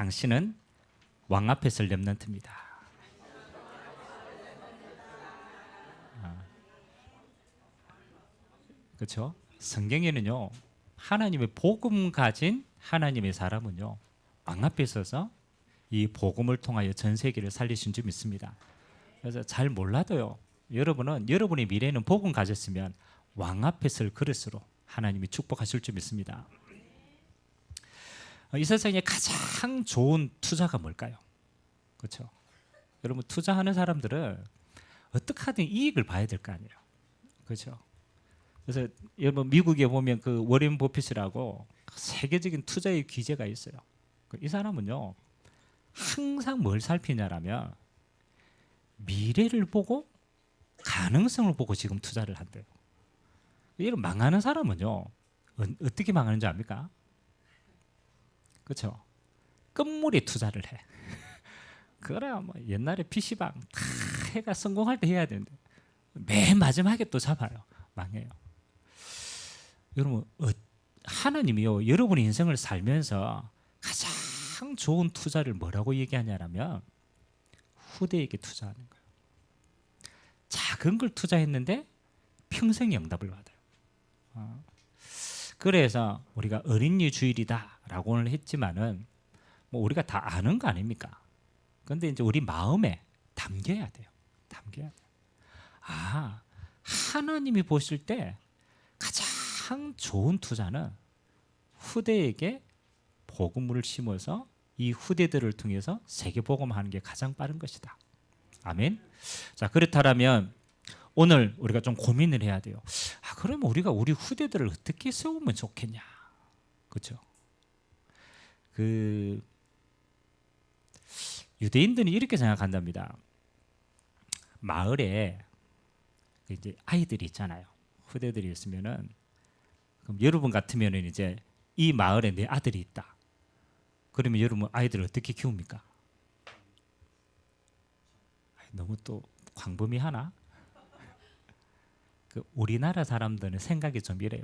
당신은 왕 앞에 설 렘넌트입니다. 그렇죠? 성경에는요, 하나님의 복음 가진 하나님의 사람은요, 왕 앞에 서서 이 복음을 통하여 전 세계를 살리신 줄 믿습니다. 그래서 잘 몰라도요, 여러분은 여러분의 미래는 복음 가졌으면 왕 앞에 설 그릇으로 하나님이 축복하실 줄 믿습니다. 이 세상에 가장 좋은 투자가 뭘까요? 그렇죠? 여러분, 투자하는 사람들은 어떻게 하든 이익을 봐야 될 거 아니에요. 그렇죠? 그래서 여러분, 미국에 보면 그 워렌 버핏이라고 세계적인 투자의 귀재가 있어요. 이 사람은요, 항상 뭘 살피냐라면 미래를 보고 가능성을 보고 지금 투자를 한대요. 이런 망하는 사람은요, 어떻게 망하는지 압니까? 그렇죠? 끝물에 투자를 해. 그래야 뭐 옛날에 PC방 다 해가 성공할 때 해야 되는데 맨 마지막에 또 잡아요. 망해요. 여러분, 하나님이요, 여러분의 인생을 살면서 가장 좋은 투자를 뭐라고 얘기하냐면 후대에게 투자하는 거예요. 작은 걸 투자했는데 평생 응답을 받아요. 그래서 우리가 어린이 주일이다라고 오늘 했지만은 뭐 우리가 다 아는 거 아닙니까? 그런데 이제 우리 마음에 담겨야 돼요. 담겨야 돼요. 아, 하나님이 보실 때 가장 좋은 투자는 후대에게 복음을 심어서 이 후대들을 통해서 세계 복음하는 게 가장 빠른 것이다. 아멘. 자, 그렇다면 오늘 우리가 좀 고민을 해야 돼요. 그러면 우리가 우리 후대들을 어떻게 세우면 좋겠냐? 그렇죠? 그 유대인들이 이렇게 생각한답니다. 마을에 이제 아이들이 있잖아요. 후대들이 있으면은, 그럼 여러분 같으면은 이제 이 마을에 내 아들이 있다. 그러면 여러분 아이들을 어떻게 키웁니까? 너무 또 광범위하나? 그 우리나라 사람들은 생각이 좀 이래요.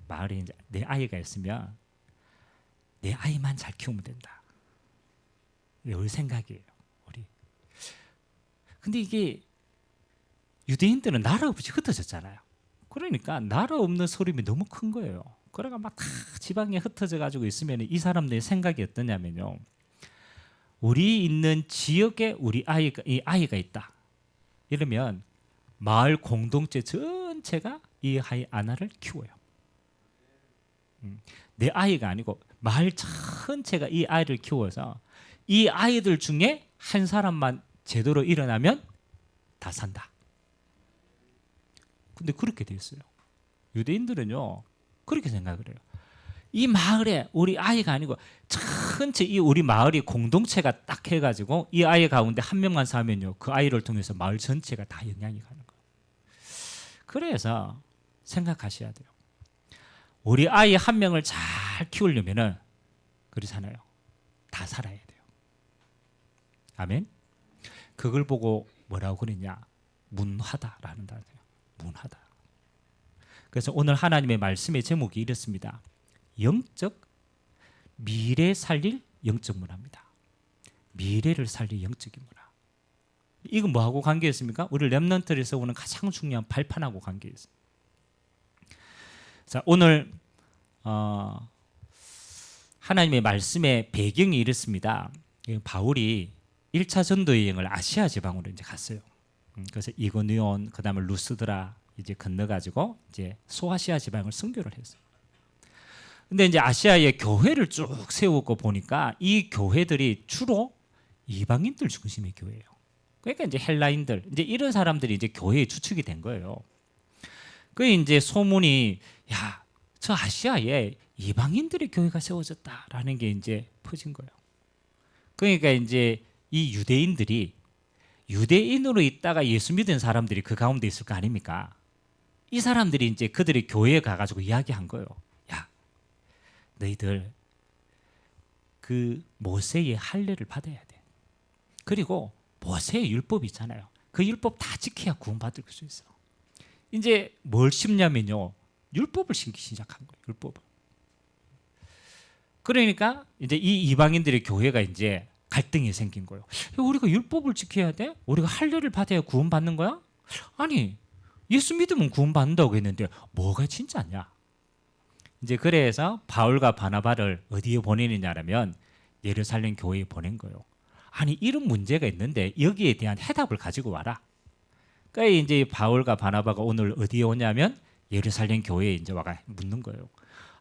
마을에 이제 내 아이가 있으면 내 아이만 잘 키우면 된다. 우리 생각이에요. 우리. 근데 이게 유대인들은 나라 없이 흩어졌잖아요. 그러니까 나라 없는 소림이 너무 큰 거예요. 그래가 막 다 지방에 흩어져 가지고 있으면 이 사람들의 생각이 어떠냐면요, 우리 있는 지역에 이 아이가 있다. 이러면 마을 공동체 전체가 이 아이 하나를 키워요. 내 아이가 아니고 마을 전체가 이 아이를 키워서 이 아이들 중에 한 사람만 제대로 일어나면 다 산다. 근데 그렇게 돼 있어요. 유대인들은요, 그렇게 생각을 해요. 이 마을에 우리 아이가 아니고 전체 이 우리 마을이 공동체가 딱 해가지고 이 아이 가운데 한 명만 사면요, 그 아이를 통해서 마을 전체가 다 영향이 가는 거예요. 그래서 생각하셔야 돼요. 우리 아이 한 명을 잘 키우려면은 그렇잖아요. 다 살아야 돼요. 아멘. 그걸 보고 뭐라고 그러냐? 문화다라는 단어예요. 문화다. 그래서 오늘 하나님의 말씀의 제목이 이렇습니다. 영적 미래 살릴 영적 문화입니다. 미래를 살릴 영적인 문화. 이건 뭐하고 관계 있습니까? 우리 렘넌트를 세우는 가장 중요한 발판하고 관계 있습니다. 자, 오늘 하나님의 말씀의 배경이 이렇습니다. 바울이 1차 전도 여행을 아시아 지방으로 이제 갔어요. 그래서 이고니온, 그다음에 루스드라 이제 건너가지고 이제 소아시아 지방을 선교를 했어요. 근데 이제 아시아의 교회를 쭉 세우고 보니까 이 교회들이 주로 이방인들 중심의 교회예요. 그러니까 이제 헬라인들, 이제 이런 사람들이 이제 교회의 주축이 된 거예요. 그 이제 소문이, 야, 저 아시아에 이방인들의 교회가 세워졌다라는 게 이제 퍼진 거예요. 그러니까 이제 이 유대인들이 유대인으로 있다가 예수 믿은 사람들이 그 가운데 있을 거 아닙니까? 이 사람들이 이제 그들의 교회에 가가지고 이야기한 거예요. 야, 너희들 그 모세의 할례를 받아야 돼. 그리고 모세의 율법이 있잖아요. 그 율법 다 지켜야 구원받을 수 있어. 이제 뭘 심냐면요, 율법을 심기 시작한 거예요. 율법을. 그러니까 이제 이 이방인들의 교회가 이제 갈등이 생긴 거예요. 야, 우리가 율법을 지켜야 돼? 우리가 할례를 받아야 구원받는 거야? 아니, 예수 믿으면 구원받는다고 했는데 뭐가 진짜냐? 이제 그래서 바울과 바나바를 어디에 보내느냐라면 예루살렘 교회에 보낸 거예요. 아니, 이런 문제가 있는데 여기에 대한 해답을 가지고 와라. 그러니까 이제 바울과 바나바가 오늘 어디에 오냐면 예루살렘 교회에 이제 와가 묻는 거예요.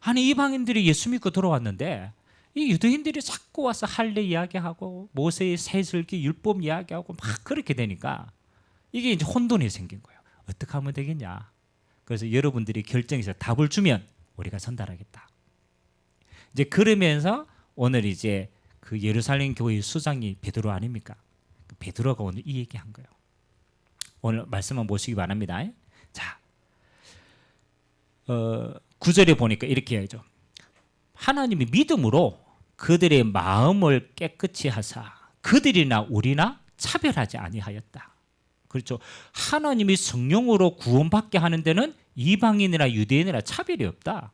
아니, 이방인들이 예수 믿고 들어왔는데 이 유대인들이 자꾸 와서 할례 이야기하고 모세의 세슬기 율법 이야기하고 막 그렇게 되니까 이게 이제 혼돈이 생긴 거예요. 어떻게 하면 되겠냐? 그래서 여러분들이 결정해서 답을 주면 우리가 전달하겠다. 이제 그러면서 오늘 이제 그 예루살렘 교회의 수장이 베드로 아닙니까? 베드로가 오늘 이 얘기한 거예요. 오늘 말씀 한번 보시기 바랍니다. 자, 9절에 보니까 이렇게 해야죠. 하나님이 믿음으로 그들의 마음을 깨끗이 하사 그들이나 우리나 차별하지 아니하였다. 그렇죠. 하나님이 성령으로 구원받게 하는 데는 이방인이나 유대인이나 차별이 없다.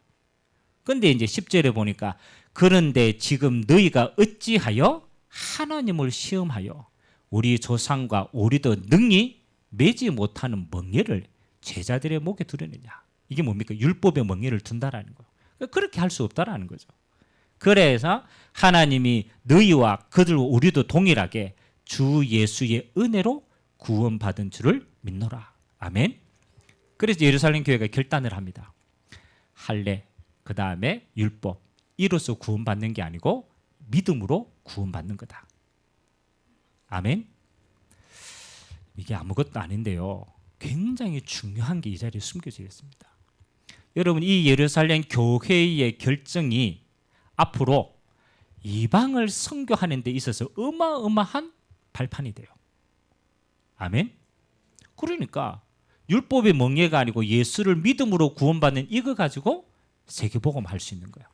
그런데 이제 10절에 보니까 그런데 지금 너희가 어찌하여 하나님을 시험하여 우리 조상과 우리도 능히 매지 못하는 멍에를 제자들의 목에 두려느냐. 이게 뭡니까? 율법의 멍에를 둔다라는 거예요. 그렇게 할 수 없다라는 거죠. 그래서 하나님이 너희와 그들과 우리도 동일하게 주 예수의 은혜로 구원받은 줄을 믿노라. 아멘. 그래서 예루살렘 교회가 결단을 합니다. 할례, 그 다음에 율법, 이로써 구원받는 게 아니고 믿음으로 구원받는 거다. 아멘. 이게 아무것도 아닌데요. 굉장히 중요한 게 이 자리에 숨겨져 있습니다. 여러분, 이 예루살렘 교회의 결정이 앞으로 이방을 선교하는 데 있어서 어마어마한 발판이 돼요. 아멘. 그러니까 율법의 멍에가 아니고 예수를 믿음으로 구원받는 이거 가지고 세계복음 할 수 있는 거예요.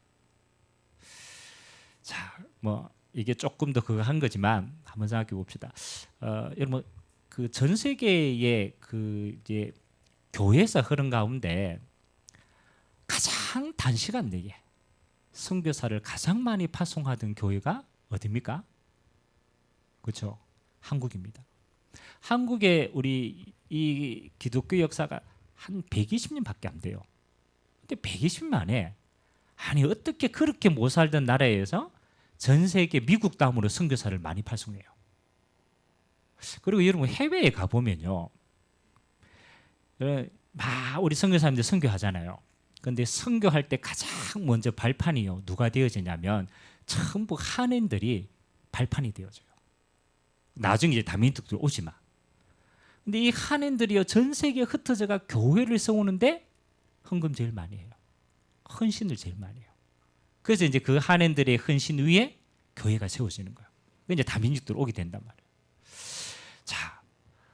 자, 뭐 이게 조금 더 그거 한 거지만 한번 생각해 봅시다. 여러분, 그 전 세계의 그 이제 교회에서 흐른 가운데 가장 단시간 내에 선교사를 가장 많이 파송하던 교회가 어디입니까? 그렇죠. 한국입니다. 한국의 우리 이 기독교 역사가 한 120년밖에 안 돼요. 근데 120년 만에 아니 어떻게 그렇게 못 살던 나라에서 전 세계 미국 다음으로 선교사를 많이 파송해요. 그리고 여러분 해외에 가 보면요, 막 우리 선교사님들 선교하잖아요. 근데 선교할 때 가장 먼저 발판이요 누가 되어지냐면 전부 한인들이 발판이 되어져요. 나중에 이제 다민족들 오지 마. 근데 이 한인들이요 전 세계에 흩어져가 교회를 세우는데 헌금 제일 많이 해요. 헌신을 제일 많이 해요. 그래서 이제 그 한인들의 헌신 위에 교회가 세워지는 거예요. 이제 다민족들 오게 된단 말이에요. 자,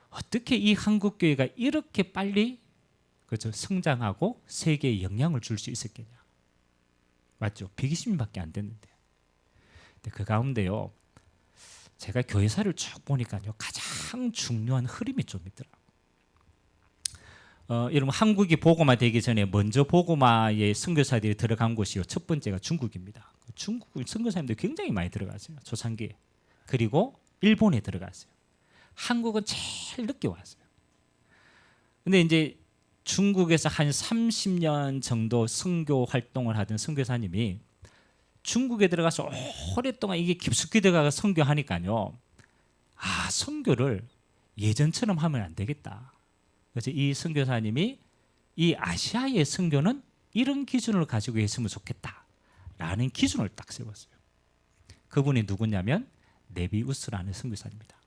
어떻게 이 한국 교회가 이렇게 빨리 그렇죠 성장하고 세계에 영향을 줄 수 있었겠냐? 맞죠? 120년밖에 안 됐는데. 근데 그 가운데요, 제가 교회사를 쭉 보니까요 가장 중요한 흐름이 좀 있더라고요. 여러분 한국이 복음화 되기 전에 먼저 복음화의 선교사들이 들어간 곳이요 첫 번째가 중국입니다. 중국 선교사님들 굉장히 많이 들어갔어요 초창기에. 그리고 일본에 들어갔어요. 한국은 제일 늦게 왔어요. 근데 이제 중국에서 한 30년 정도 선교 활동을 하던 선교사님이 중국에 들어가서 오랫동안 이게 깊숙이 들어가서 선교하니까요, 아 선교를 예전처럼 하면 안 되겠다. 그래서 이 선교사님이 이 아시아의 선교는 이런 기준을 가지고 했으면 좋겠다라는 기준을 딱 세웠어요. 그분이 누구냐면 네비우스라는 선교사입니다.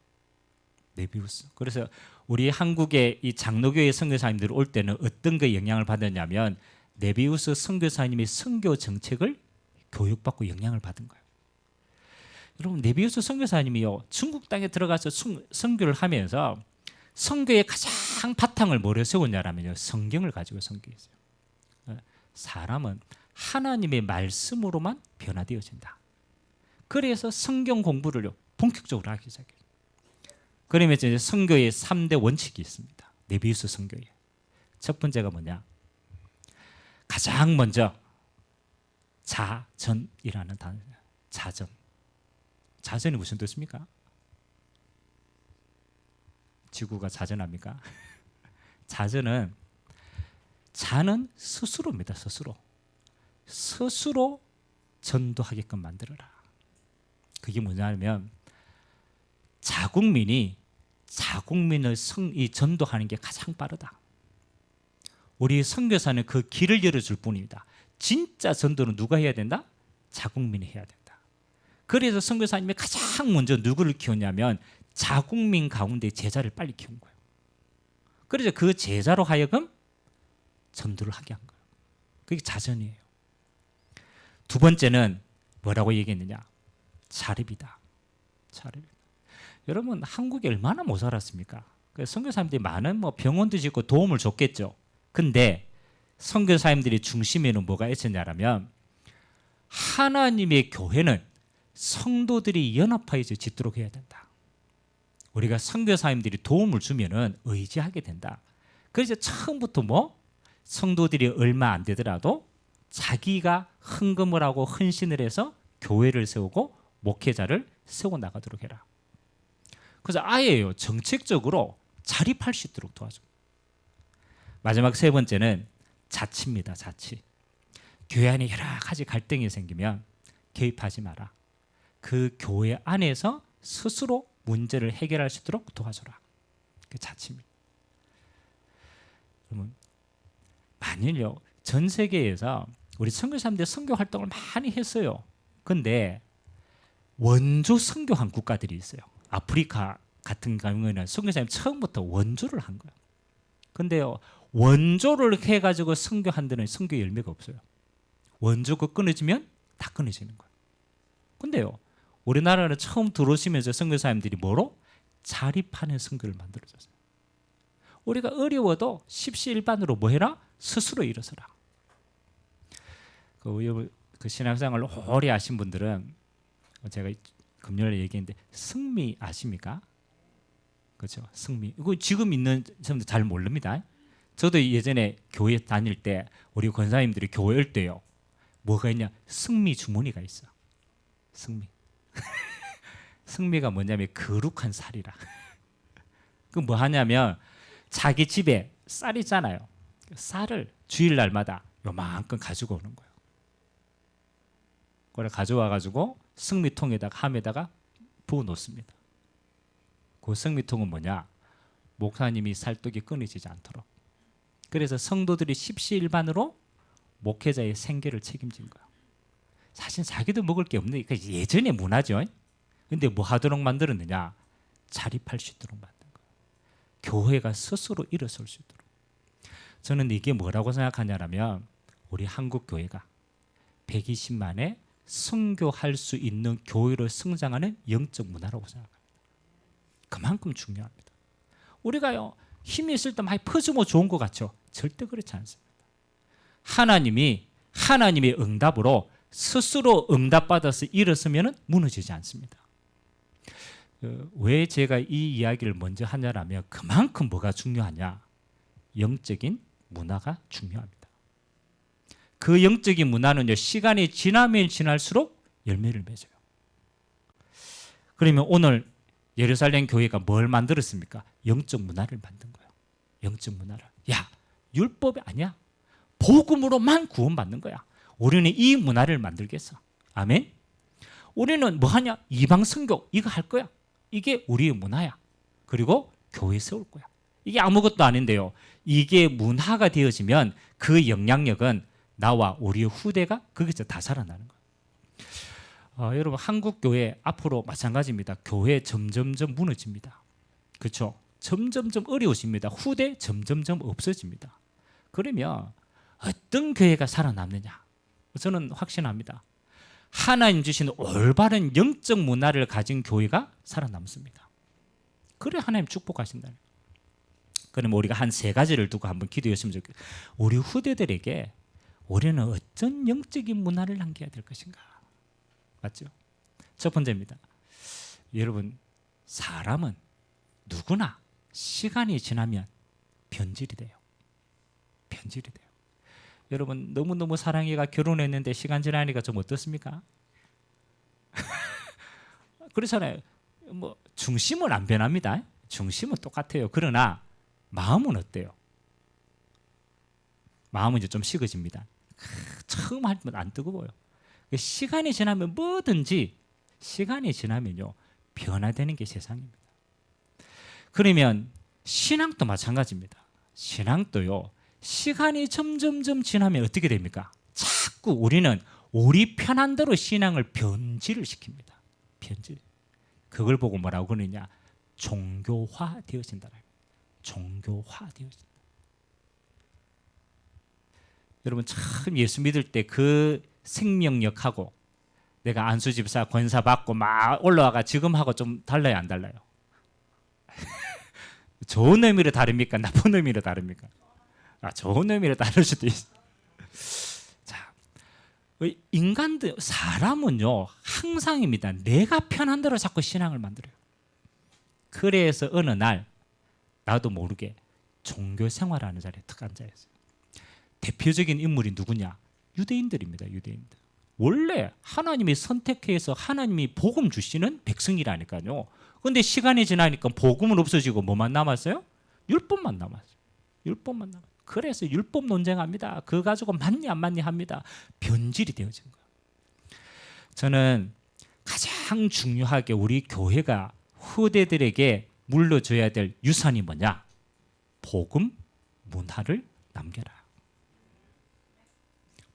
네비우스. 그래서 우리 한국의 이 장로교회 선교사님들 올 때는 어떤 거 영향을 받았냐면 네비우스 선교사님이 선교 정책을 교육받고 영향을 받은 거예요. 여러분 네비우스 선교사님이요 중국 땅에 들어가서 선교를 하면서 선교의 가장 바탕을 뭐로 세웠냐면요 성경을 가지고 선교했어요. 사람은 하나님의 말씀으로만 변화되어진다. 그래서 성경 공부를 본격적으로 하기 시작해요. 그러면 이제 선교의 3대 원칙이 있습니다. 네비우스 선교에. 첫 번째가 뭐냐? 가장 먼저 자전이라는 단어예요. 자전. 자전이 무슨 뜻입니까? 지구가 자전합니까? 자전은 자는 스스로입니다. 스스로 전도하게끔 만들어라. 그게 뭐냐면 자국민이 자국민을 전도하는 게 가장 빠르다. 우리 선교사는 그 길을 열어줄 뿐입니다. 진짜 전도는 누가 해야 된다? 자국민이 해야 된다. 그래서 선교사님이 가장 먼저 누구를 키웠냐면 자국민 가운데 제자를 빨리 키운 거예요. 그래서 그 제자로 하여금 전도를 하게 한 거예요. 그게 자전이에요. 두 번째는 뭐라고 얘기했느냐? 자립이다. 자립. 여러분 한국에 얼마나 못 살았습니까? 선교사님들이 많은 병원도 짓고 도움을 줬겠죠. 근데 선교사님들이 중심에는 뭐가 있었냐면 하나님의 교회는 성도들이 연합하여서 짓도록 해야 된다. 우리가 선교사님들이 도움을 주면은 의지하게 된다. 그래서 처음부터 성도들이 얼마 안 되더라도 자기가 헌금을 하고 헌신을 해서 교회를 세우고 목회자를 세워 나가도록 해라. 그래서 아예요. 정책적으로 자립할 수 있도록 도와줘. 마지막 세 번째는 자치입니다. 자치. 교회 안에 여러 가지 갈등이 생기면 개입하지 마라. 그 교회 안에서 스스로 문제를 해결할 수 있도록 도와줘라. 그 자치입니다. 그러면 만일요 전 세계에서 우리 선교사님들 선교 활동을 많이 했어요. 근데 원조 선교한 국가들이 있어요. 아프리카 같은 경우에는 선교사님 처음부터 원조를 한 거예요. 근데요 원조를 해가지고 선교한 데는 선교 열매가 없어요. 원조가 끊어지면 다 끊어지는 거예요. 근데요 우리나라는 처음 들어오시면서 선교사님들이 뭐로? 자립하는 선교를 만들어줬어요. 우리가 어려워도 십시일반으로 뭐 해라? 스스로 일어서라. 그 신앙생활을 오래 하신 분들은 제가 금요일에 얘기했는데 승미 아십니까? 그렇죠. 승미. 이거 지금 있는 사람들 잘 모릅니다. 저도 예전에 교회 다닐 때 우리 권사님들이 교회 올 때요. 뭐가 있냐? 승미 주머니가 있어. 승미. 승미가 뭐냐면 거룩한 쌀이라. 그 뭐 하냐면 자기 집에 쌀 있잖아요. 쌀을 주일날마다 요만큼 가지고 오는 거예요. 그걸 가져와 가지고 승미통에다가 함에다가 부어 놓습니다. 그 승미통은 뭐냐? 목사님이 살떡이 끊어지지 않도록. 그래서 성도들이 십시일반으로 목회자의 생계를 책임진 거예요. 사실 자기도 먹을 게 없는 그러니까 예전의 문화죠. 근데 뭐 하도록 만들었느냐? 자립할 수 있도록 만든 거예요. 교회가 스스로 일어설 수 있도록. 저는 이게 뭐라고 생각하냐면 우리 한국 교회가 120만에 선교할 수 있는 교회로 성장하는 영적 문화라고 생각합니다. 그만큼 중요합니다. 우리가요 힘이 있을 때 많이 퍼주면 좋은 것 같죠? 절대 그렇지 않습니다. 하나님의 응답으로 스스로 응답받아서 일어서면 무너지지 않습니다. 왜 제가 이 이야기를 먼저 하냐면 그만큼 뭐가 중요하냐? 영적인 문화가 중요합니다. 그 영적인 문화는요 시간이 지나면 지날수록 열매를 맺어요. 그러면 오늘 예루살렘 교회가 뭘 만들었습니까? 영적 문화를 만든 거예요. 영적 문화를. 야, 율법이 아니야. 복음으로만 구원받는 거야. 우리는 이 문화를 만들겠어. 아멘. 우리는 뭐 하냐? 이방 선교 이거 할 거야. 이게 우리의 문화야. 그리고 교회 세울 거야. 이게 아무것도 아닌데요. 이게 문화가 되어지면 그 영향력은 나와 우리의 후대가 거기서 다 살아나는 거예요. 여러분 한국 교회 앞으로 마찬가지입니다. 교회 점점점 무너집니다. 그렇죠? 점점점 어려워집니다. 후대 점점점 없어집니다. 그러면 어떤 교회가 살아남느냐? 저는 확신합니다. 하나님 주신 올바른 영적 문화를 가진 교회가 살아남습니다. 그래 하나님 축복하신다는 거예요. 그럼 우리가 한 세 가지를 두고 한번 기도했으면 좋겠어요. 우리 후대들에게 우리는 어떤 영적인 문화를 남겨야 될 것인가? 맞죠? 첫 번째입니다. 여러분 사람은 누구나 시간이 지나면 변질이 돼요. 변질이 돼요. 여러분 너무너무 사랑해가 결혼했는데 시간 지나니까 좀 어떻습니까? 그렇잖아요. 뭐 중심은 안 변합니다. 중심은 똑같아요. 그러나 마음은 어때요? 마음은 이제 좀 식어집니다. 처음 할 때는 안 뜨거워요. 시간이 지나면 뭐든지 시간이 지나면요 변화되는 게 세상입니다. 그러면 신앙도 마찬가지입니다. 신앙도요 시간이 점점점 지나면 어떻게 됩니까? 자꾸 우리는 우리 편한 대로 신앙을 변질을 시킵니다. 변질. 그걸 보고 뭐라고 그러느냐? 종교화 되어진다. 종교화 되어진다. 여러분 참 예수 믿을 때 그 생명력하고 내가 안수집사 권사 받고 막 올라와가 지금하고 좀 달라요, 안 달라요? 좋은 의미로 다릅니까? 나쁜 의미로 다릅니까? 좋은 의미로 다를 수도 있어요. 자, 인간들, 사람은요 항상입니다. 내가 편한 대로 자꾸 신앙을 만들어요. 그래서 어느 날 나도 모르게 종교 생활하는 자리에 탁 앉아있어요. 대표적인 인물이 누구냐? 유대인들입니다. 유대인들. 원래 하나님이 선택해서 하나님이 복음 주시는 백성이라니까요. 그런데 시간이 지나니까 복음은 없어지고 뭐만 남았어요? 율법만 남았어요. 율법만 남았어요. 그래서 율법 논쟁합니다. 그거 가지고 맞니 안 맞니 합니다. 변질이 되어진 거예요. 저는 가장 중요하게 우리 교회가 후대들에게 물려줘야 될 유산이 뭐냐? 복음 문화를 남겨라.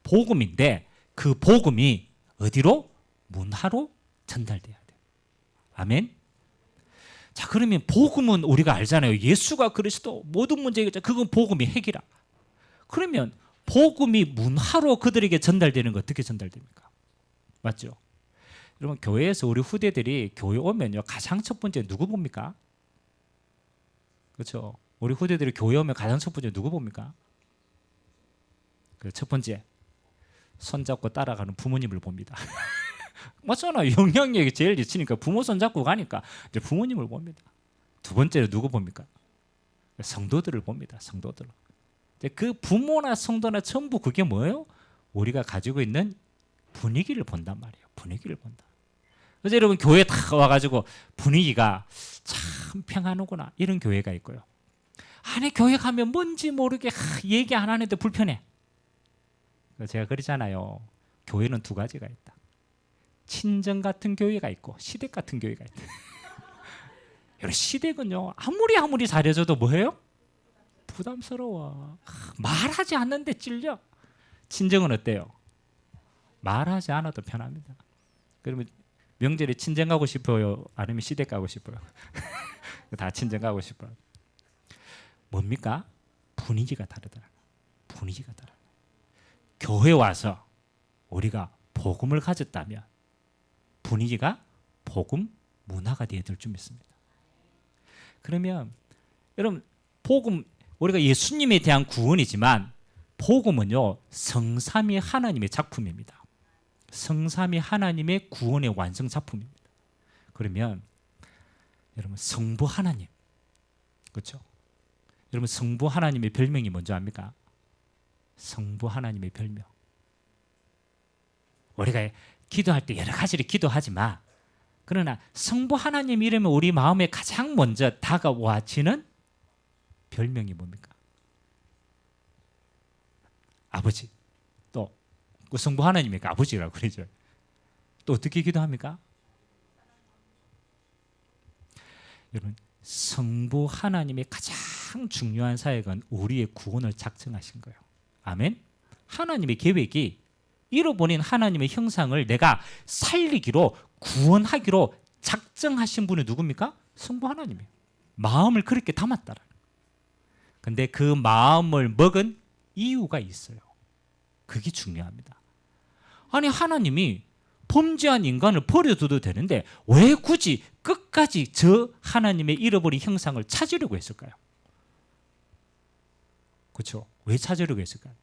복음인데 그 복음이 어디로? 문화로 전달돼야 돼요. 아멘. 자, 그러면 복음은 우리가 알잖아요. 예수가 그리스도 모든 문제 해결자. 그건 복음이 핵이라. 그러면 복음이 문화로 그들에게 전달되는 거 어떻게 전달됩니까? 맞죠? 여러분 교회에서 우리 후대들이 교회 오면요 가장 첫 번째 누구 봅니까? 그렇죠? 우리 후대들이 교회 오면 가장 첫 번째 누구 봅니까? 그 첫 번째 손잡고 따라가는 부모님을 봅니다. 맞잖아요. 영향력이 제일 미치니까 부모 손잡고 가니까 이제 부모님을 봅니다. 두 번째로 누구 봅니까? 성도들을 봅니다. 성도들. 그 부모나 성도나 전부 그게 뭐예요? 우리가 가지고 있는 분위기를 본단 말이에요. 분위기를 본다. 그래서 여러분 교회 다 와가지고 분위기가 참 평안하구나 이런 교회가 있고요. 안에 교회 가면 뭔지 모르게 얘기 안 하는데 불편해. 제가 그러잖아요. 교회는 두 가지가 있다. 친정 같은 교회가 있고 시댁 같은 교회가 있다. 여러분 시댁은요 아무리 잘해줘도 뭐예요? 부담스러워. 말하지 않는데 찔려. 친정은 어때요? 말하지 않아도 편합니다. 그러면 명절에 친정 가고 싶어요? 아니면 시댁 가고 싶어요? 다 친정 가고 싶어요. 뭡니까? 분위기가 다르더라. 분위기가 다르다. 교회 와서 우리가 복음을 가졌다면 분위기가 복음 문화가 되어들 줄 믿습니다. 그러면 여러분 복음 우리가 예수님에 대한 구원이지만 복음은요 성삼위 하나님의 작품입니다. 성삼위 하나님의 구원의 완성 작품입니다. 그러면 여러분 성부 하나님 그렇죠? 여러분 성부 하나님의 별명이 뭔지 압니까? 성부 하나님의 별명. 우리가 기도할 때 여러 가지를 기도하지만 그러나 성부 하나님 이름은 우리 마음에 가장 먼저 다가와지는 별명이 뭡니까? 아버지. 또 그 성부 하나님이니까 아버지라고 그러죠. 또 어떻게 기도합니까? 여러분 성부 하나님의 가장 중요한 사역은 우리의 구원을 작정하신 거예요. 아멘. 하나님의 계획이 잃어버린 하나님의 형상을 내가 살리기로 구원하기로 작정하신 분이 누굽니까? 성부 하나님이에요. 마음을 그렇게 담았다라. 근데 그 마음을 먹은 이유가 있어요. 그게 중요합니다. 아니 하나님이 범죄한 인간을 버려둬도 되는데 왜 굳이 끝까지 저 하나님의 잃어버린 형상을 찾으려고 했을까요? 그렇죠? 왜 찾으려고 했을까요?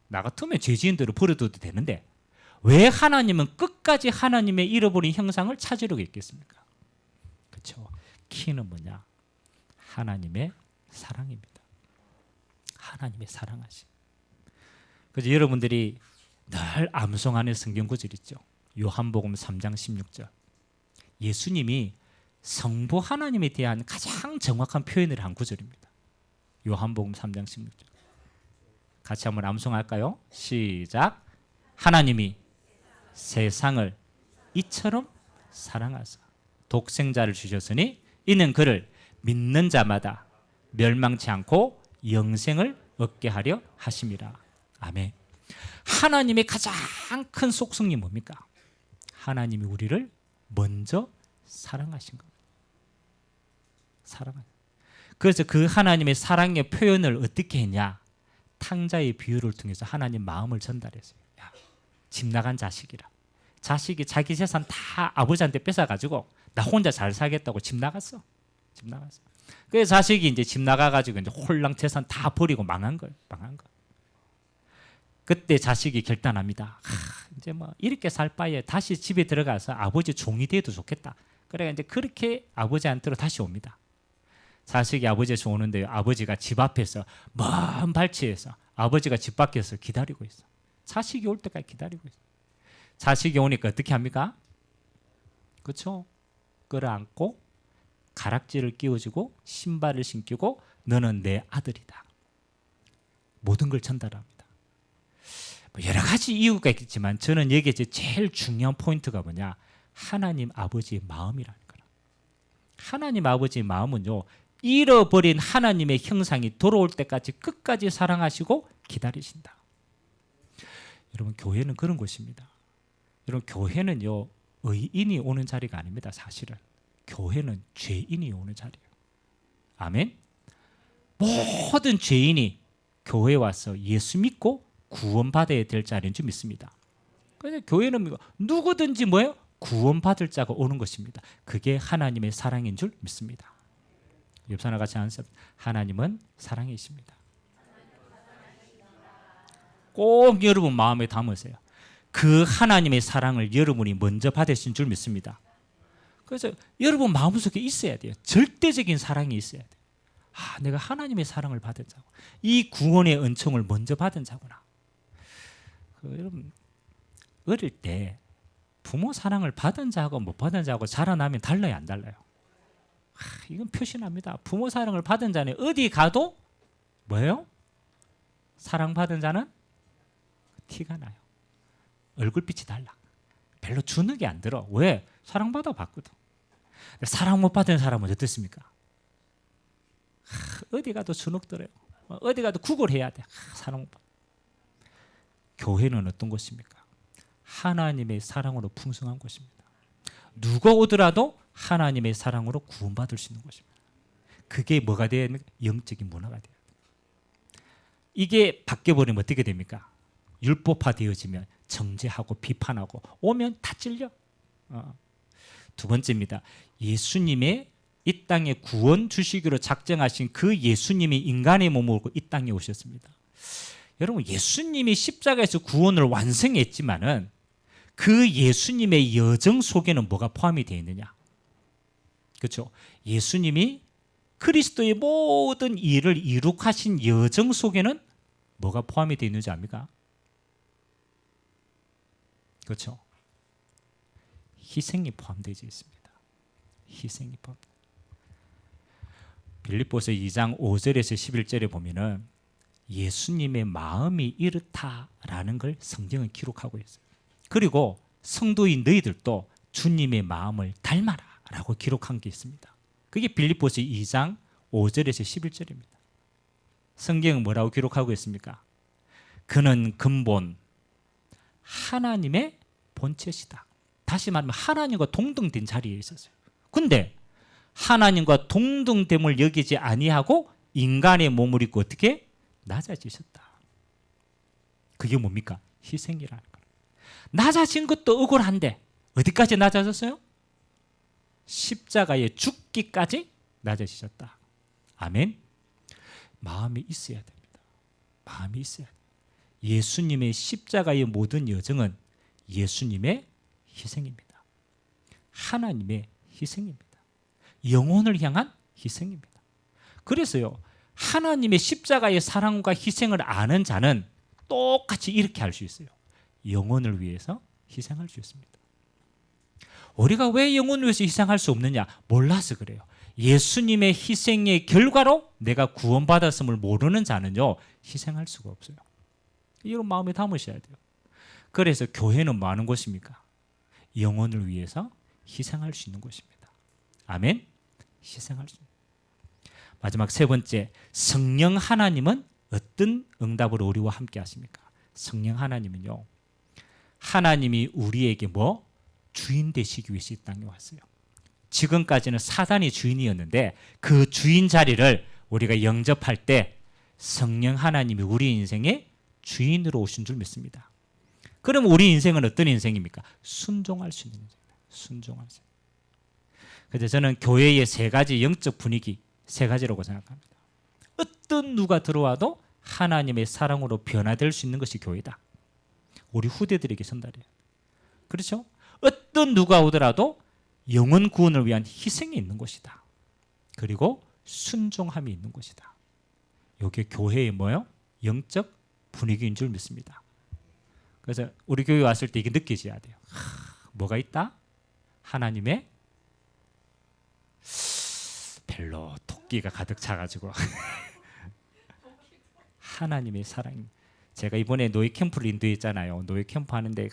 나 같으면 죄지인들을 버려둬도 되는데 왜 하나님은 끝까지 하나님의 잃어버린 형상을 찾으려고 했겠습니까? 그렇죠? 키는 뭐냐? 하나님의 사랑입니다. 하나님의 사랑하심. 그래서 여러분들이 늘 암송하는 성경 구절 있죠. 요한복음 3장 16절. 예수님이 성부 하나님에 대한 가장 정확한 표현을 한 구절입니다. 요한복음 3장 16절. 같이 한번 암송할까요? 시작. 하나님이 세상을 이처럼 사랑하사 독생자를 주셨으니 이는 그를 믿는 자마다 멸망치 않고 영생을 얻게 하려 하심이라. 아멘. 하나님의 가장 큰 속성이 뭡니까? 하나님이 우리를 먼저 사랑하신 겁니다. 그래서 그 하나님의 사랑의 표현을 어떻게 했냐? 탕자의 비유를 통해서 하나님 마음을 전달했어요. 야, 집 나간 자식이라. 자식이 자기 재산 다 아버지한테 뺏어가지고 나 혼자 잘 살겠다고 집 나갔어. 그래서 자식이 이제 집 나가가지고 이제 홀랑 재산 다 버리고 망한 거예요. 그때 자식이 결단합니다. 이제 뭐 이렇게 살 바에 다시 집에 들어가서 아버지 종이 돼도 좋겠다. 그래 이제 그렇게 아버지한테로 다시 옵니다. 자식이 아버지에서 오는데요. 아버지가 집 앞에서 먼 발치에서 아버지가 집 밖에서 기다리고 있어. 자식이 올 때까지 기다리고 있어. 자식이 오니까 어떻게 합니까? 그렇죠? 끌어안고 가락지를 끼워주고 신발을 신기고 너는 내 아들이다. 모든 걸 전달합니다. 여러 가지 이유가 있겠지만 저는 여기에 제일 중요한 포인트가 뭐냐? 하나님 아버지의 마음이라는 거라. 하나님 아버지의 마음은요, 잃어버린 하나님의 형상이 돌아올 때까지 끝까지 사랑하시고 기다리신다. 여러분, 교회는 그런 곳입니다. 여러분, 교회는요 의인이 오는 자리가 아닙니다. 사실은 교회는 죄인이 오는 자리예요. 아멘. 모든 죄인이 교회에 와서 예수 믿고 구원받아야 될 자리인 줄 믿습니다. 그래서 교회는 누구든지 뭐예요? 구원받을 자가 오는 것입니다. 그게 하나님의 사랑인 줄 믿습니다. 옆 사람 같이 앉으세요. 하나님은 사랑이십니다. 꼭 여러분 마음에 담으세요. 그 하나님의 사랑을 여러분이 먼저 받으신 줄 믿습니다. 그래서 여러분 마음속에 있어야 돼요. 절대적인 사랑이 있어야 돼요. 아, 내가 하나님의 사랑을 받은 자고 이 구원의 은총을 먼저 받은 자구나. 여러분 어릴 때 부모 사랑을 받은 자하고 못 받은 자하고 자라나면 달라요, 안 달라요? 이건 표시납니다. 부모 사랑을 받은 자는 어디 가도 뭐예요? 사랑받은 자는 티가 나요. 얼굴빛이 달라. 별로 주눅이 안 들어. 왜? 사랑받아 봤거든. 사랑 못 받은 사람은 어떻습니까? 어디 가도 주눅 들어요. 어디 가도 구걸해야 돼. 사랑 못 받. 교회는 어떤 곳입니까? 하나님의 사랑으로 풍성한 곳입니다. 누가 오더라도 하나님의 사랑으로 구원받을 수 있는 곳입니다. 그게 뭐가 돼야 됩니까? 영적인 문화가 돼요. 이게 바뀌어버리면 어떻게 됩니까? 율법화 되어지면 정죄하고 비판하고 오면 다 찔려. 두 번째입니다. 예수님의 이 땅에 구원 주시기로 작정하신 그 예수님이 인간의 몸을 입고 이 땅에 오셨습니다. 여러분, 예수님이 십자가에서 구원을 완성했지만은 그 예수님의 여정 속에는 뭐가 포함이 되어 있느냐? 그렇죠? 예수님이 그리스도의 모든 일을 이룩하신 여정 속에는 뭐가 포함이 되어 있는지 압니까? 그렇죠? 희생이 포함되어 있습니다. 희생이 포함. 빌립보서 2장 5절에서 11절에 보면은 예수님의 마음이 이렇다라는 걸 성경은 기록하고 있어요. 그리고 성도인 너희들도 주님의 마음을 닮아라라고 기록한 게 있습니다. 그게 빌립보서 2장 5절에서 11절입니다. 성경은 뭐라고 기록하고 있습니까? 그는 근본 하나님의 본체시다. 다시 말하면 하나님과 동등된 자리에 있었어요. 근데 하나님과 동등됨을 여기지 아니하고 인간의 몸을 입고 어떻게? 낮아지셨다. 그게 뭡니까? 희생이라는 거예요. 낮아진 것도 억울한데 어디까지 낮아졌어요? 십자가에 죽기까지 낮아지셨다. 아멘. 마음이 있어야 됩니다. 마음이 있어야 돼요. 예수님의 십자가의 모든 여정은 예수님의 희생입니다. 하나님의 희생입니다. 영혼을 향한 희생입니다. 그래서요, 하나님의 십자가의 사랑과 희생을 아는 자는 똑같이 이렇게 할 수 있어요. 영혼을 위해서 희생할 수 있습니다. 우리가 왜 영혼을 위해서 희생할 수 없느냐? 몰라서 그래요. 예수님의 희생의 결과로 내가 구원받았음을 모르는 자는요, 희생할 수가 없어요. 이런 마음에 담으셔야 돼요. 그래서 교회는 뭐 하는 곳입니까? 영혼을 위해서 희생할 수 있는 곳입니다. 아멘? 희생할 수 있는. 마지막 세 번째, 성령 하나님은 어떤 응답을 우리와 함께 하십니까? 성령 하나님은요, 하나님이 우리에게 뭐? 주인 되시기 위해서 이 땅에 왔어요. 지금까지는 사단이 주인이었는데 그 주인 자리를 우리가 영접할 때 성령 하나님이 우리 인생의 주인으로 오신 줄 믿습니다. 그럼 우리 인생은 어떤 인생입니까? 순종할 수 있는 인생입니다. 순종할 수 있는. 그래서 저는 교회의 세 가지 영적 분위기, 세 가지라고 생각합니다. 어떤 누가 들어와도 하나님의 사랑으로 변화될 수 있는 것이 교회다. 우리 후대들에게 전달해요. 그렇죠? 어떤 누가 오더라도 영혼 구원을 위한 희생이 있는 것이다. 그리고 순종함이 있는 것이다. 이게 교회의 뭐요? 영적 분위기인 줄 믿습니다. 그래서 우리 교회 왔을 때 이게 느껴져야 돼요. 뭐가 있다? 하나님의 별로 토끼가 가득 차가지고 하나님의 사랑. 제가 이번에 노예 캠프를 인도했잖아요. 노예 캠프 하는데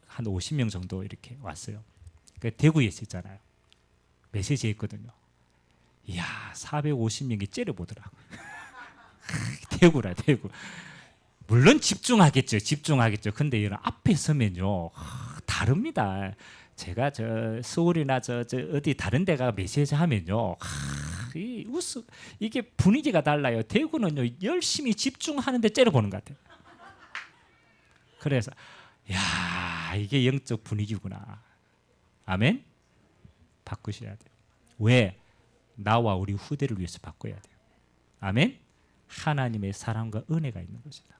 한 50명 정도 이렇게 왔어요. 그러니까 대구에 있었잖아요. 메시지 했거든요. 이야, 450명이 째려보더라고요. 대구라, 대구. 물론 집중하겠죠. 근데 이런 앞에 서면요, 다릅니다. 제가 저 서울이나 저 어디 다른 데가 메시지 하면요, 이게 분위기가 달라요. 대구는요, 열심히 집중하는데 째려보는 것 같아요. 그래서 야, 이게 영적 분위기구나. 아멘? 바꾸셔야 돼요. 왜? 나와 우리 후대를 위해서 바꿔야 돼요. 아멘? 하나님의 사랑과 은혜가 있는 것이다.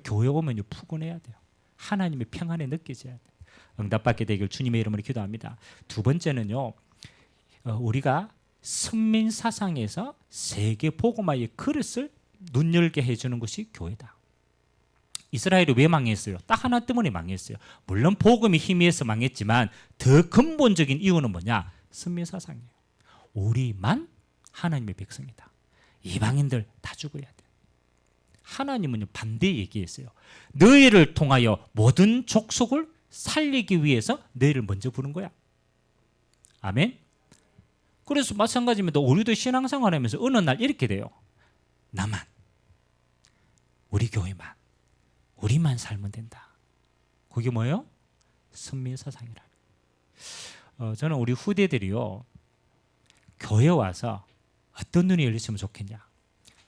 교회 오면 푸근해야 돼요. 하나님의 평안에 느껴져야 돼요. 응답받게 되길 주님의 이름으로 기도합니다. 두 번째는요, 우리가 선민사상에서 세계 복음화의 그릇을 눈열게 해주는 것이 교회다. 이스라엘이 왜 망했어요? 딱 하나 때문에 망했어요. 물론 복음이 희미해서 망했지만 더 근본적인 이유는 뭐냐? 선민사상이에요. 우리만 하나님의 백성이다. 이방인들 다 죽어야 돼. 하나님은 반대 얘기했어요. 너희를 통하여 모든 족속을 살리기 위해서 너희를 먼저 부른 거야. 아멘. 그래서 마찬가지입니다. 우리도 신앙생활하면서 어느 날 이렇게 돼요. 나만, 우리 교회만, 우리만 살면 된다. 그게 뭐예요? 선민사상이라. 저는 우리 후대들이요, 교회 와서 어떤 눈이 열렸으면 좋겠냐?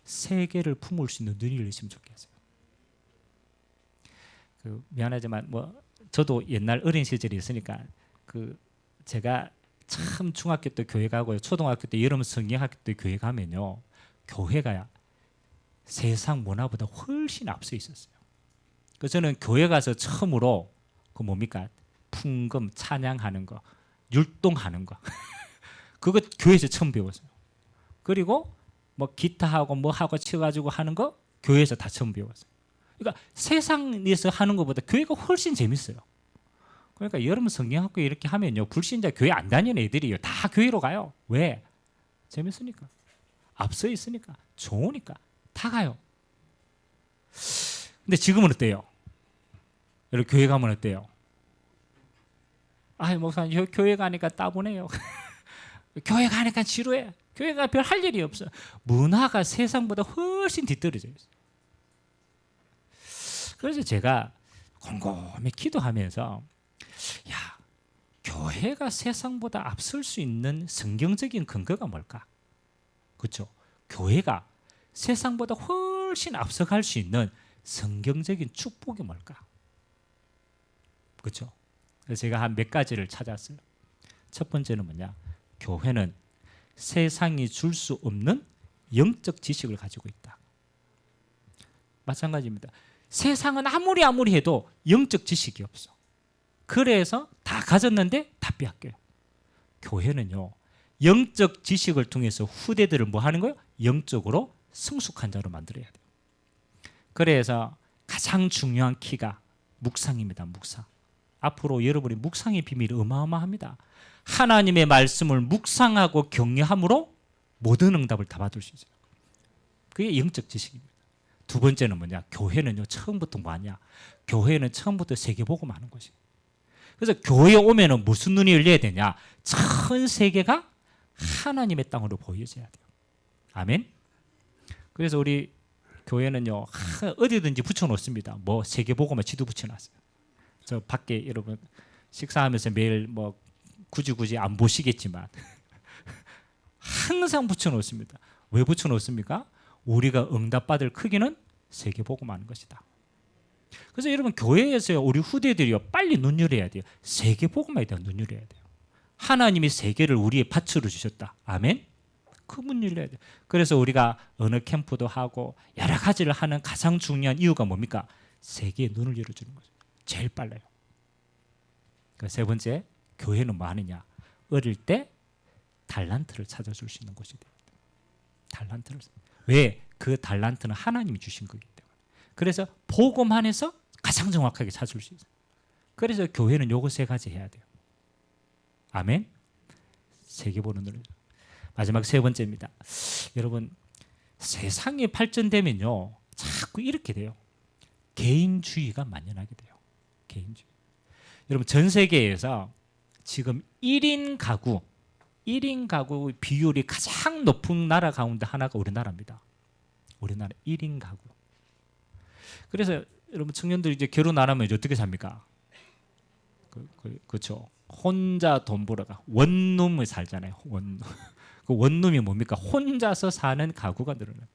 세계를 품을 수 있는 눈이 열렸으면 좋겠어요. 미안하지만 저도 옛날 어린 시절이 있으니까 제가 참 중학교 때 교회 가고 초등학교 때 여름 성경학교 때 교회 가면요, 교회가 세상 문화보다 훨씬 앞서 있었어요. 그래서 저는 교회 가서 처음으로 뭡니까? 풍금 찬양하는 거, 율동하는 거 그거 교회에서 처음 배웠어요. 그리고 기타하고 하고 쳐가지고 하는 거 교회에서 다 처음 배웠어요. 그러니까 세상에서 하는 것보다 교회가 훨씬 재밌어요. 그러니까 여러분 성경학교 이렇게 하면요, 불신자 교회 안 다니는 애들이요, 다 교회로 가요. 왜? 재밌으니까, 앞서 있으니까, 좋으니까 다 가요. 근데 지금은 어때요? 여러분 교회 가면 어때요? 목사님 교회 가니까 따분해요. 교회 가니까 지루해. 교회가 별 할 일이 없어. 문화가 세상보다 훨씬 뒤떨어져 있어요. 그래서 제가 곰곰이 기도하면서, 야, 교회가 세상보다 앞설 수 있는 성경적인 근거가 뭘까? 그렇죠? 교회가 세상보다 훨씬 앞서갈 수 있는 성경적인 축복이 뭘까? 그렇죠? 그래서 제가 한 몇 가지를 찾았어요. 첫 번째는 뭐냐? 교회는 세상이 줄 수 없는 영적 지식을 가지고 있다. 마찬가지입니다. 세상은 아무리 해도 영적 지식이 없어. 그래서 다 가졌는데 다 빼앗겨요. 교회는요, 영적 지식을 통해서 후대들을 뭐 하는 거예요? 영적으로 성숙한 자로 만들어야 돼요. 그래서 가장 중요한 키가 묵상입니다. 묵상. 앞으로 여러분이 묵상의 비밀이 어마어마합니다. 하나님의 말씀을 묵상하고 경외함으로 모든 응답을 다 받을 수 있어요. 그게 영적 지식입니다. 두 번째는 뭐냐? 교회는요, 처음부터 뭐하냐? 교회는 처음부터 세계복음 하는 것이에요. 그래서 교회에 오면은 무슨 눈이 열려야 되냐? 전 세계가 하나님의 땅으로 보여져야 돼요. 아멘? 그래서 우리 교회는요, 어디든지 붙여놓습니다. 뭐 세계복음에 지도 붙여놨어요. 저 밖에 여러분 식사하면서 매일 뭐 굳이 안 보시겠지만 항상 붙여놓습니다. 왜 붙여놓습니까? 우리가 응답받을 크기는 세계복음하는 것이다. 그래서 여러분 교회에서 우리 후대들이요, 빨리 눈 열어야 돼요. 세계복음에 대한 눈 열어야 돼요. 하나님이 세계를 우리의 밭으로 주셨다. 아멘? 그 문 열려야 돼요. 그래서 우리가 어느 캠프도 하고 여러 가지를 하는 가장 중요한 이유가 뭡니까? 세계의 눈을 열어주는 거죠. 제일 빨라요. 그 세 번째, 교회는 뭐 하느냐? 어릴 때 달란트를 찾아줄 수 있는 곳이 돼요. 달란트를. 왜? 그 달란트는 하나님이 주신 거기 때문에. 그래서 복음 안에서 가장 정확하게 찾을 수 있어요. 그래서 교회는 요거 세 가지 해야 돼요. 아멘? 세계 보는 눈을. 마지막 세 번째입니다. 여러분, 세상이 발전되면요, 자꾸 이렇게 돼요. 개인주의가 만연하게 돼요. 개인주의. 여러분, 전 세계에서 지금 1인 가구 비율이 가장 높은 나라 가운데 하나가 우리나라입니다. 우리나라 1인 가구. 그래서 여러분 청년들이 이제 결혼 안 하면 이제 어떻게 삽니까? 그렇죠. 혼자 돈 벌어가 원룸을 살잖아요. 원룸. 그 원룸이 뭡니까? 혼자서 사는 가구가 늘어나요.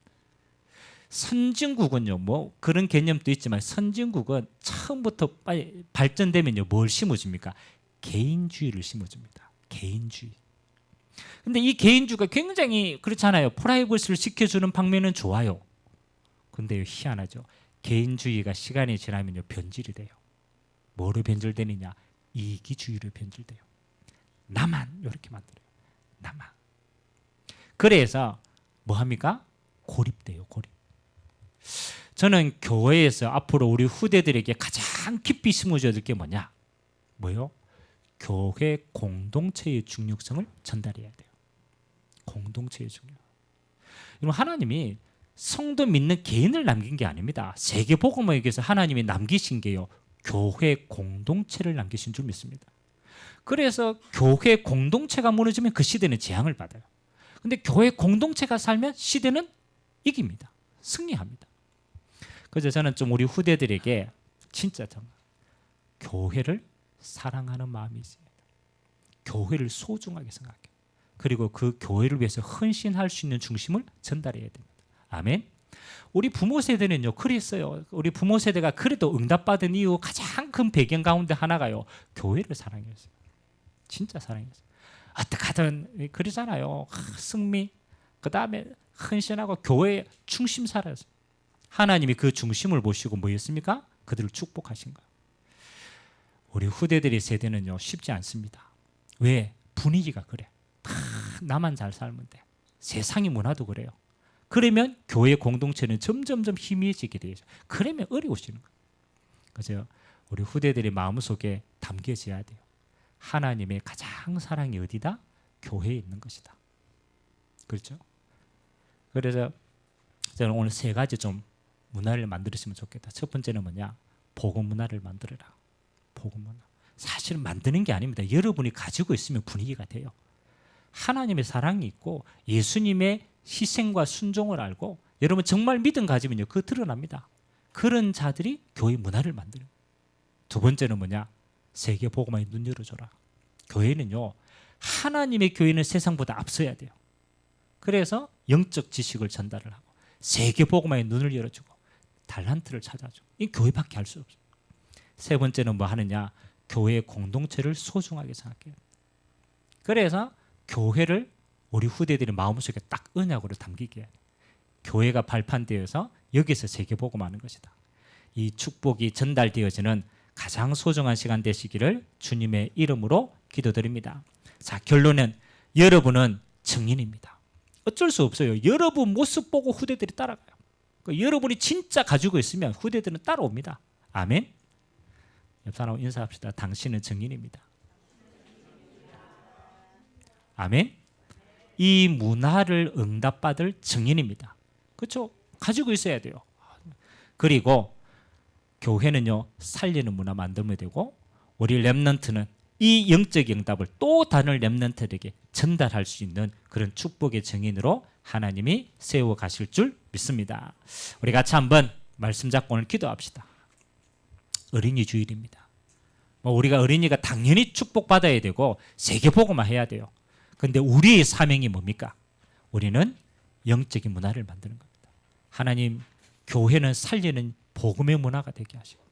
선진국은요, 뭐 그런 개념도 있지만 선진국은 처음부터 빨리 발전되면요, 뭘 심어줍니까? 개인주의를 심어줍니다. 개인주의. 근데 이 개인주의가 굉장히 그렇잖아요. 프라이버시를 지켜주는 방면은 좋아요. 근데 희한하죠. 개인주의가 시간이 지나면요, 변질이 돼요. 뭐로 변질되느냐? 이기주의로 변질돼요. 나만 이렇게 만들어요. 나만. 그래서 뭐 합니까? 고립돼요. 고립. 저는 교회에서 앞으로 우리 후대들에게 가장 깊이 심어줘야 될 게 뭐냐? 뭐요? 교회 공동체의 중요성을 전달해야 돼요. 공동체의 중요. 여러분, 하나님이 성도 믿는 개인을 남긴 게 아닙니다. 세계 복음을 위해서 하나님이 남기신 게요, 교회 공동체를 남기신 줄 믿습니다. 그래서 교회 공동체가 무너지면 그 시대는 재앙을 받아요. 근데 교회 공동체가 살면 시대는 이깁니다. 승리합니다. 그래서 저는 좀 우리 후대들에게 진짜 정말 교회를 사랑하는 마음이 있습니다. 교회를 소중하게 생각해요. 그리고 그 교회를 위해서 헌신할 수 있는 중심을 전달해야 됩니다. 아멘. 우리 부모 세대는요, 그랬어요. 우리 부모 세대가 그래도 응답받은 이유 가장 큰 배경 가운데 하나가요, 교회를 사랑했어요. 진짜 사랑했어요. 어떻게 하든 그러잖아요. 승리, 그 다음에 헌신하고 교회에 중심 살았어요. 하나님이 그 중심을 보시고 뭐였습니까? 그들을 축복하신 거예요. 우리 후대들의 세대는요, 쉽지 않습니다. 왜? 분위기가 그래. 다 나만 잘 살면 돼. 세상의 문화도 그래요. 그러면 교회 공동체는 점점점 희미해지게 되죠. 그러면 어려우시는 거예요. 그래서 우리 후대들의 마음속에 담겨져야 돼요. 하나님의 가장 사랑이 어디다? 교회에 있는 것이다. 그렇죠? 그래서 저는 오늘 세 가지 좀 문화를 만들었으면 좋겠다. 첫 번째는 뭐냐? 복음 문화를 만들어라. 복음 문화. 사실은 만드는 게 아닙니다. 여러분이 가지고 있으면 분위기가 돼요. 하나님의 사랑이 있고 예수님의 희생과 순종을 알고 여러분 정말 믿음 가지면요, 그거 드러납니다. 그런 자들이 교회 문화를 만드는. 두 번째는 뭐냐? 세계 복음화에 눈 열어줘라. 교회는요, 하나님의 교회는 세상보다 앞서야 돼요. 그래서 영적 지식을 전달을 하고 세계 복음화에 눈을 열어주고 달란트를 찾아주고, 이 교회밖에 할 수 없어요. 세 번째는 뭐 하느냐? 교회의 공동체를 소중하게 생각해요. 그래서 교회를 우리 후대들의 마음속에 딱 언약으로 담기게 해요. 교회가 발판되어서 여기서 세계 복음하는 것이다. 이 축복이 전달되어지는 가장 소중한 시간 되시기를 주님의 이름으로 기도드립니다. 자, 결론은 여러분은 증인입니다. 어쩔 수 없어요. 여러분 모습 보고 후대들이 따라가요. 여러분이 진짜 가지고 있으면 후대들은 따라옵니다. 아멘. 옆 사람하고 인사합시다. 당신은 증인입니다. 아멘. 이 문화를 응답받을 증인입니다. 그렇죠? 가지고 있어야 돼요. 그리고 교회는요, 살리는 문화 만들면 되고, 우리 렘넌트는 이 영적 응답을 또 다른 렘넌트에게 전달할 수 있는 그런 축복의 증인으로 하나님이 세워 가실 줄 믿습니다. 우리 같이 한번 말씀 잡고 오늘 기도합시다. 어린이 주일입니다. 우리가 어린이가 당연히 축복받아야 되고 세계복음화 해야 돼요. 그런데 우리의 사명이 뭡니까? 우리는 영적인 문화를 만드는 겁니다. 하나님, 교회는 살리는 복음의 문화가 되게 하시고,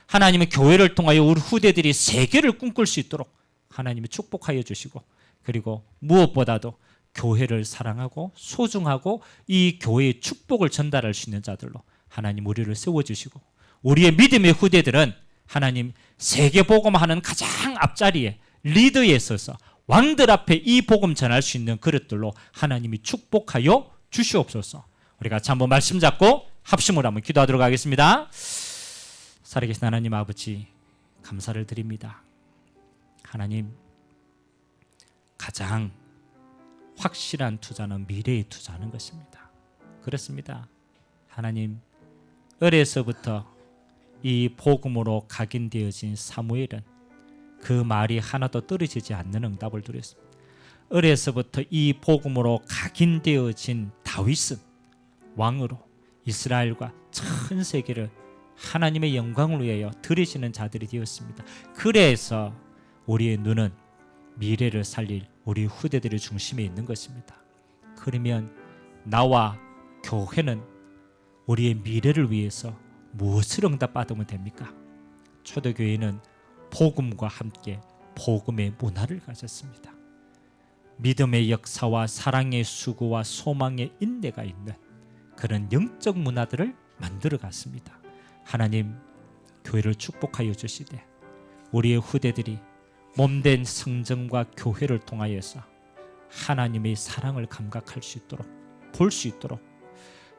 하나님의 교회를 통하여 우리 후대들이 세계를 꿈꿀 수 있도록 하나님이 축복하여 주시고, 그리고 무엇보다도 교회를 사랑하고 소중하고 이 교회의 축복을 전달할 수 있는 자들로 하나님 우리를 세워주시고, 우리의 믿음의 후대들은 하나님 세계복음하는 가장 앞자리에 리더에 서서 왕들 앞에 이 복음 전할 수 있는 그릇들로 하나님이 축복하여 주시옵소서. 우리 같이 한번 말씀 잡고 합심으로 한번 기도하도록 하겠습니다. 살아계신 하나님 아버지, 감사를 드립니다. 하나님, 가장 확실한 투자는 미래에 투자하는 것입니다. 그렇습니다. 하나님, 어려서부터 이 복음으로 각인되어진 사무엘은 그 말이 하나도 떨어지지 않는 응답을 드렸습니다. 어려서부터 이 복음으로 각인되어진 다윗은 왕으로 이스라엘과 전 세계를 하나님의 영광을 위하여 드리시는 자들이 되었습니다. 그래서 우리의 눈은 미래를 살릴 우리 후대들의 중심에 있는 것입니다. 그러면 나와 교회는 우리의 미래를 위해서 무엇을 응답받으면 됩니까? 초대교회는 복음과 함께 복음의 문화를 가졌습니다. 믿음의 역사와 사랑의 수고와 소망의 인내가 있는 그런 영적 문화들을 만들어 갔습니다. 하나님, 교회를 축복하여 주시되 우리의 후대들이 몸된 성전과 교회를 통하여서 하나님의 사랑을 감각할 수 있도록, 볼 수 있도록,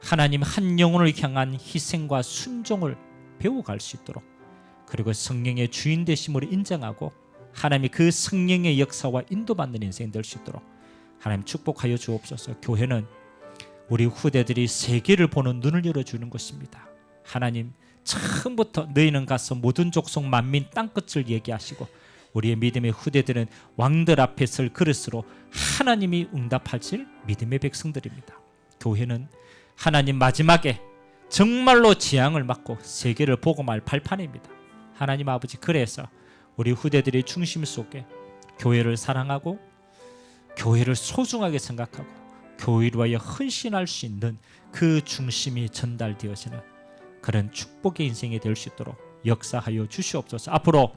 하나님 한 영혼을 향한 희생과 순종을 배워갈 수 있도록, 그리고 성령의 주인 되심을 인정하고 하나님이 그 성령의 역사와 인도받는 인생이 될 수 있도록 하나님 축복하여 주옵소서. 교회는 우리 후대들이 세계를 보는 눈을 열어주는 것입니다. 하나님, 처음부터 너희는 가서 모든 족속 만민 땅끝을 얘기하시고, 우리의 믿음의 후대들은 왕들 앞에 설 그릇으로 하나님이 응답하실 믿음의 백성들입니다. 교회는 하나님 마지막에 정말로 재앙을 맞고 세계를 복음할 발판입니다. 하나님 아버지, 그래서 우리 후대들의 중심 속에 교회를 사랑하고 교회를 소중하게 생각하고 교회를 위하여 헌신할 수 있는 그 중심이 전달되어지는 그런 축복의 인생이 될 수 있도록 역사하여 주시옵소서. 앞으로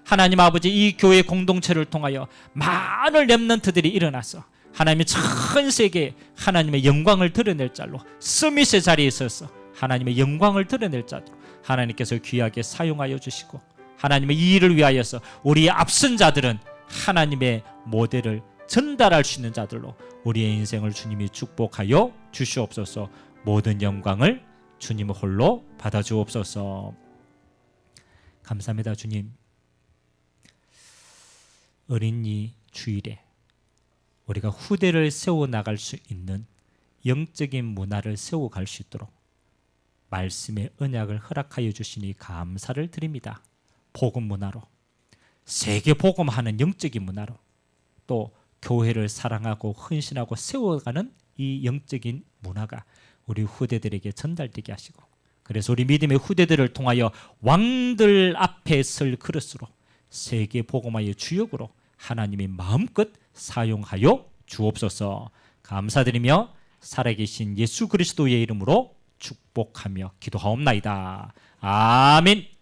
하나님 아버지, 이 교회 공동체를 통하여 많은 렘넌트들이 일어나서 하나님의 전 세계에 하나님의 영광을 드러낼 자로, 서밋의 자리에 있어서 하나님의 영광을 드러낼 자로 하나님께서 귀하게 사용하여 주시고, 하나님의 이 일을 위하여서 우리의 앞선 자들은 하나님의 모델을 전달할 수 있는 자들로 우리의 인생을 주님이 축복하여 주시옵소서. 모든 영광을 주님 홀로 받아주옵소서. 감사합니다. 주님, 어린이 주일에 우리가 후대를 세워나갈 수 있는 영적인 문화를 세워갈 수 있도록 말씀의 언약을 허락하여 주시니 감사를 드립니다. 복음 문화로, 세계 복음하는 영적인 문화로, 또 교회를 사랑하고 헌신하고 세워가는 이 영적인 문화가 우리 후대들에게 전달되게 하시고, 그래서 우리 믿음의 후대들을 통하여 왕들 앞에 설 그릇으로 세계 복음화의 주역으로 하나님이 마음껏 사용하여 주옵소서. 감사드리며 살아계신 예수 그리스도의 이름으로 축복하며 기도하옵나이다. 아멘.